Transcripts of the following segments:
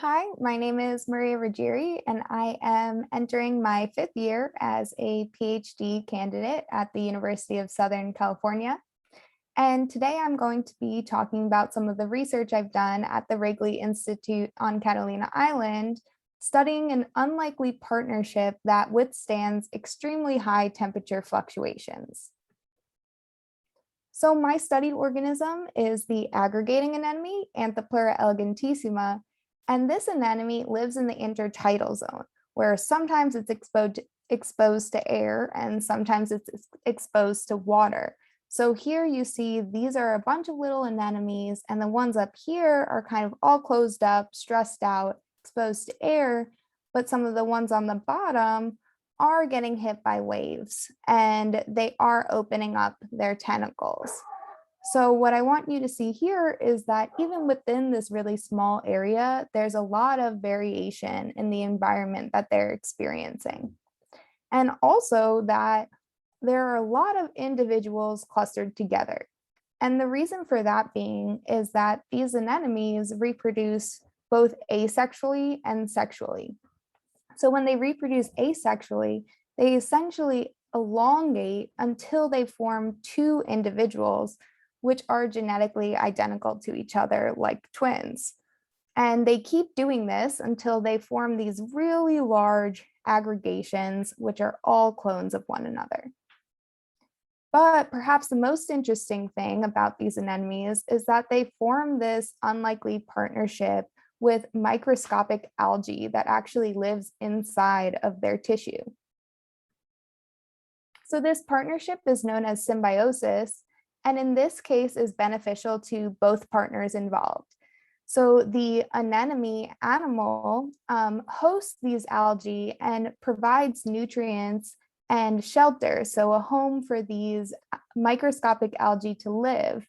Hi, my name is Maria Ruggeri, and I am entering my fifth year as a PhD candidate at the University of Southern California. And today I'm going to be talking about some of the research I've done at the Wrigley Institute on Catalina Island, studying an unlikely partnership that withstands extremely high temperature fluctuations. So my studied organism is the aggregating anemone, Anthopleura elegantissima, and this anemone lives in the intertidal zone, where sometimes it's exposed to air and sometimes it's exposed to water. So here you see these are a bunch of little anemones, and the ones up here are kind of all closed up, stressed out, exposed to air, but some of the ones on the bottom are getting hit by waves and they are opening up their tentacles. So what I want you to see here is that even within this really small area, there's a lot of variation in the environment that they're experiencing. And also that there are a lot of individuals clustered together. And the reason for that being is that these anemones reproduce both asexually and sexually. So when they reproduce asexually, they essentially elongate until they form two individuals, which are genetically identical to each other, like twins. And they keep doing this until they form these really large aggregations, which are all clones of one another. But perhaps the most interesting thing about these anemones is that they form this unlikely partnership with microscopic algae that actually lives inside of their tissue. So this partnership is known as symbiosis, and in this case is beneficial to both partners involved. So the anemone animal hosts these algae and provides nutrients and shelter, so a home for these microscopic algae to live.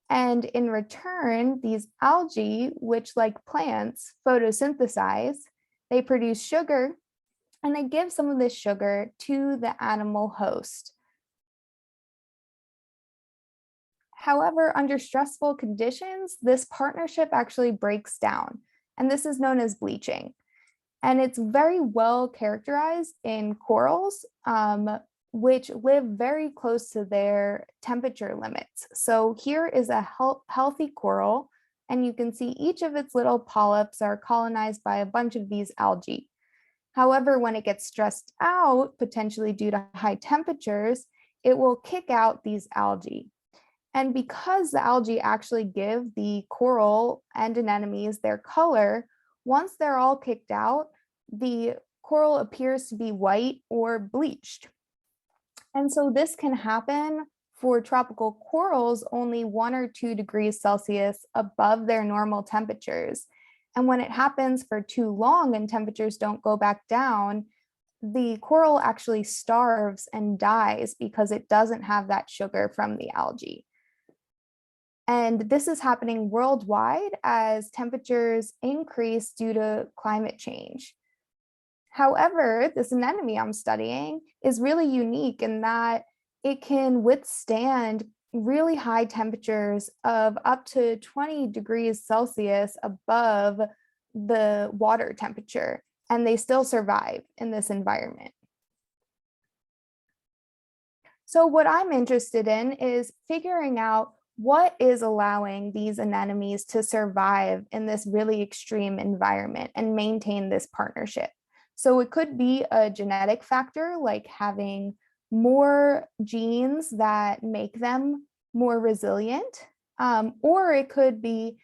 And in return, these algae, which like plants photosynthesize, they produce sugar and they give some of this sugar to the animal host. However, under stressful conditions, this partnership actually breaks down, and this is known as bleaching. And it's very well characterized in corals, which live very close to their temperature limits. So here is a healthy coral, and you can see each of its little polyps are colonized by a bunch of these algae. However, when it gets stressed out, potentially due to high temperatures, it will kick out these algae. And because the algae actually give the coral and anemones their color, once they're all kicked out, the coral appears to be white or bleached. And so this can happen for tropical corals only 1 or 2 degrees Celsius above their normal temperatures. And when it happens for too long and temperatures don't go back down, the coral actually starves and dies because it doesn't have that sugar from the algae. And this is happening worldwide as temperatures increase due to climate change. However, this anemone I'm studying is really unique in that it can withstand really high temperatures of up to 20 degrees Celsius above the water temperature, and they still survive in this environment. So what I'm interested in is figuring out what is allowing these anemones to survive in this really extreme environment and maintain this partnership. So it could be a genetic factor, like having more genes that make them more resilient, or it could be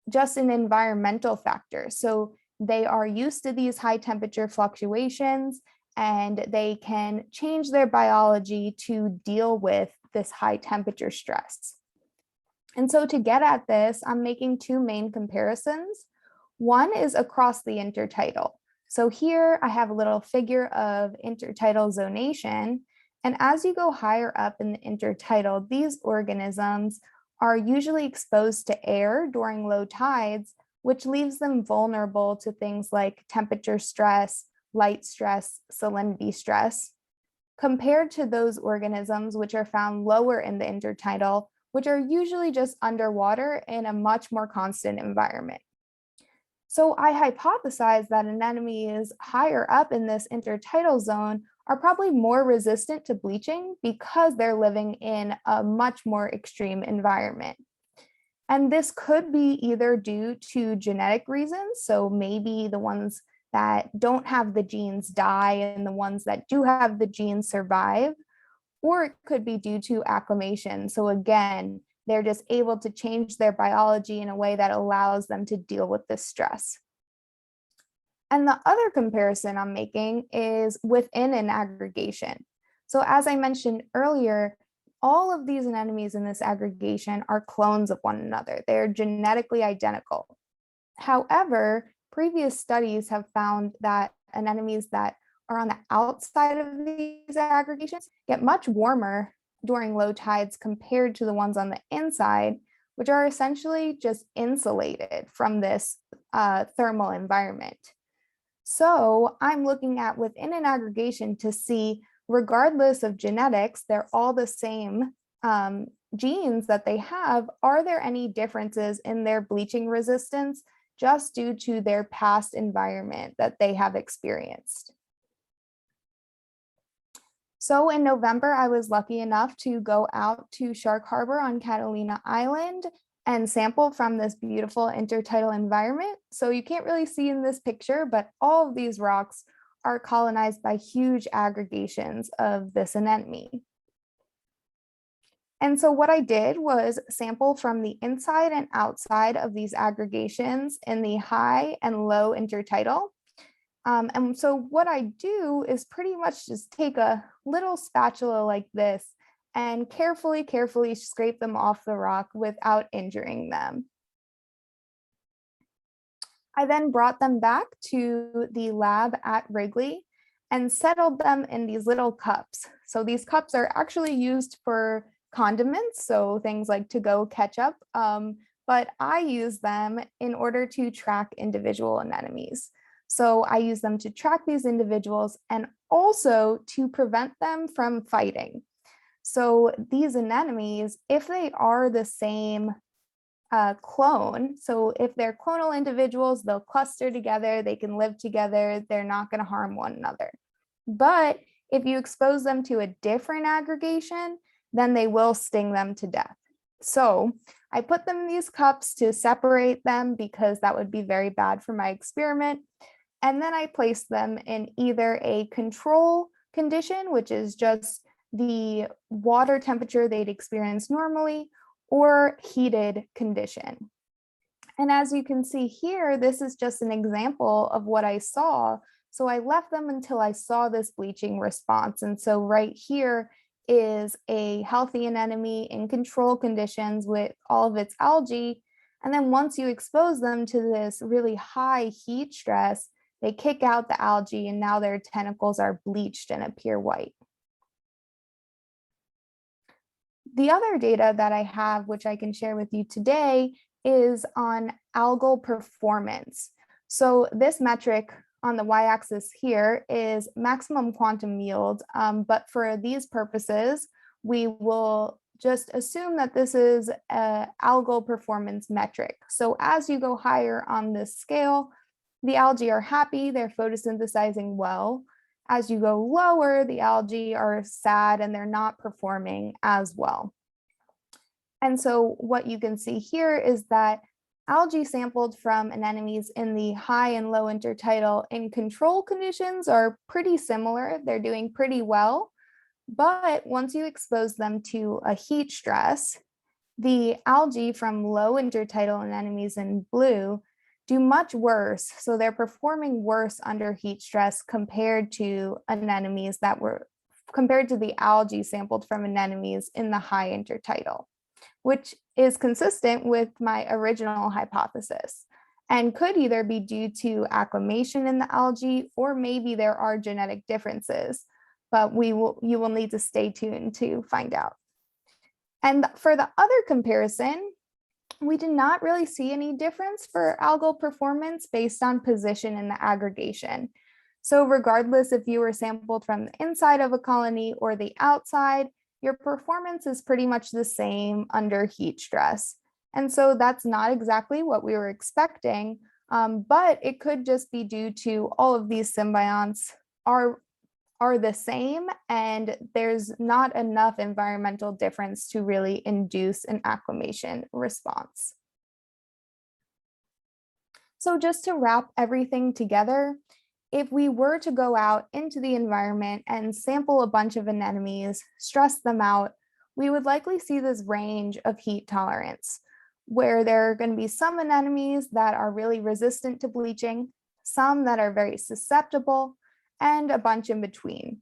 just an environmental factor. So they are used to these high temperature fluctuations and they can change their biology to deal with this high temperature stress. And so to get at this, I'm making two main comparisons. One is across the intertidal. So here I have a little figure of intertidal zonation. And as you go higher up in the intertidal, these organisms are usually exposed to air during low tides, which leaves them vulnerable to things like temperature stress, light stress, salinity stress, compared to those organisms which are found lower in the intertidal, which are usually just underwater in a much more constant environment. So I hypothesized that anemones higher up in this intertidal zone are probably more resistant to bleaching because they're living in a much more extreme environment. And this could be either due to genetic reasons. So maybe the ones that don't have the genes die and the ones that do have the genes survive, or it could be due to acclimation. So again, they're just able to change their biology in a way that allows them to deal with this stress. And the other comparison I'm making is within an aggregation. So as I mentioned earlier, all of these anemones in this aggregation are clones of one another. They're genetically identical. However, previous studies have found that anemones that are on the outside of these aggregations get much warmer during low tides compared to the ones on the inside, which are essentially just insulated from this thermal environment. So I'm looking at within an aggregation to see, regardless of genetics, they're all the same genes that they have. Are there any differences in their bleaching resistance just due to their past environment that they have experienced? So in November, I was lucky enough to go out to Shark Harbor on Catalina Island and sample from this beautiful intertidal environment. So you can't really see in this picture, but all of these rocks are colonized by huge aggregations of this anemone. And so what I did was sample from the inside and outside of these aggregations in the high and low intertidal. And so what I do is pretty much just take a little spatula like this and carefully scrape them off the rock without injuring them. I then brought them back to the lab at Wrigley and settled them in these little cups. So these cups are actually used for condiments, so things like to-go ketchup, but I use them in order to track individual anemones. So I use them to track these individuals and also to prevent them from fighting. So these anemones, if they are the same clone, so if they're clonal individuals, they'll cluster together, they can live together, they're not going to harm one another. But if you expose them to a different aggregation, then they will sting them to death. So I put them in these cups to separate them because that would be very bad for my experiment. And then I placed them in either a control condition, which is just the water temperature they'd experience normally, or heated condition. And as you can see here, this is just an example of what I saw. So I left them until I saw this bleaching response. And so right here is a healthy anemone in control conditions with all of its algae. And then once you expose them to this really high heat stress, they kick out the algae and now their tentacles are bleached and appear white. The other data that I have, which I can share with you today, is on algal performance. So this metric on the y-axis here is maximum quantum yield, but for these purposes, we will just assume that this is an algal performance metric. So as you go higher on this scale, the algae are happy, they're photosynthesizing well. As you go lower, the algae are sad and they're not performing as well. And so what you can see here is that algae sampled from anemones in the high and low intertidal in control conditions are pretty similar. They're doing pretty well. But once you expose them to a heat stress, the algae from low intertidal anemones in blue do much worse. So they're performing worse under heat stress compared to anemones that were compared to the algae sampled from anemones in the high intertidal, which is consistent with my original hypothesis and could either be due to acclimation in the algae or maybe there are genetic differences, but you will need to stay tuned to find out. And for the other comparison, we did not really see any difference for algal performance based on position in the aggregation. So regardless if you were sampled from the inside of a colony or the outside, your performance is pretty much the same under heat stress. And so that's not exactly what we were expecting, But it could just be due to all of these symbionts are the same, and there's not enough environmental difference to really induce an acclimation response. So just to wrap everything together, if we were to go out into the environment and sample a bunch of anemones, stress them out, we would likely see this range of heat tolerance, where there are going to be some anemones that are really resistant to bleaching, some that are very susceptible, and a bunch in between.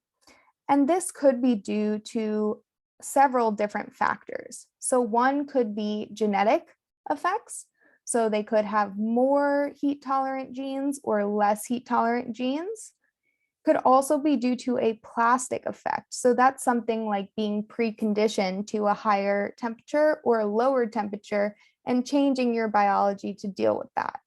And this could be due to several different factors. So one could be genetic effects. So they could have more heat tolerant genes or less heat tolerant genes. Could also be due to a plastic effect. So that's something like being preconditioned to a higher temperature or a lower temperature and changing your biology to deal with that.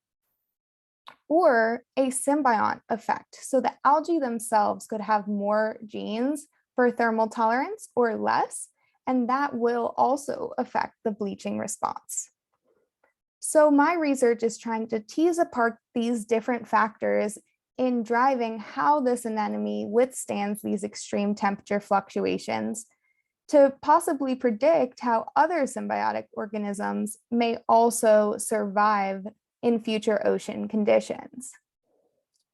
Or a symbiont effect. So the algae themselves could have more genes for thermal tolerance or less, and that will also affect the bleaching response. So my research is trying to tease apart these different factors in driving how this anemone withstands these extreme temperature fluctuations to possibly predict how other symbiotic organisms may also survive in future ocean conditions.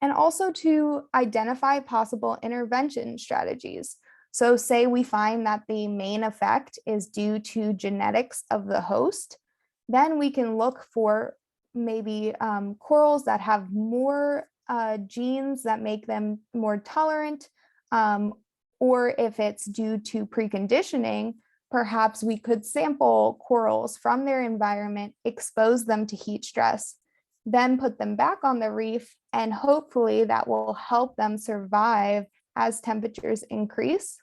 And also to identify possible intervention strategies. So say we find that the main effect is due to genetics of the host, then we can look for maybe corals that have more genes that make them more tolerant, or if it's due to preconditioning, perhaps we could sample corals from their environment, expose them to heat stress, then put them back on the reef, and hopefully that will help them survive as temperatures increase.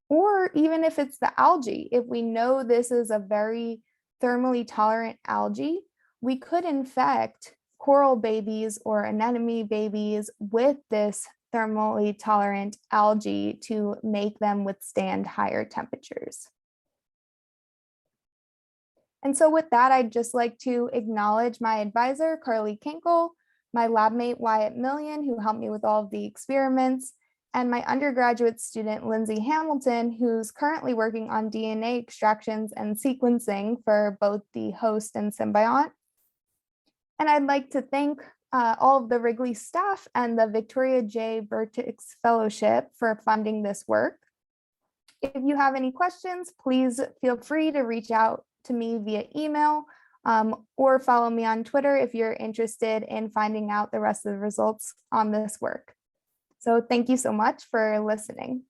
Or even if it's the algae, if we know this is a very thermally tolerant algae, we could infect coral babies or anemone babies with this thermally tolerant algae to make them withstand higher temperatures. And so with that, I'd just like to acknowledge my advisor, Carly Kinkle, my lab mate, Wyatt Million, who helped me with all of the experiments, and my undergraduate student, Lindsay Hamilton, who's currently working on DNA extractions and sequencing for both the host and symbiont. And I'd like to thank all of the Wrigley staff and the Victoria J. Bertics Fellowship for funding this work. If you have any questions, please feel free to reach out to me via email or follow me on Twitter if you're interested in finding out the rest of the results on this work. So thank you so much for listening.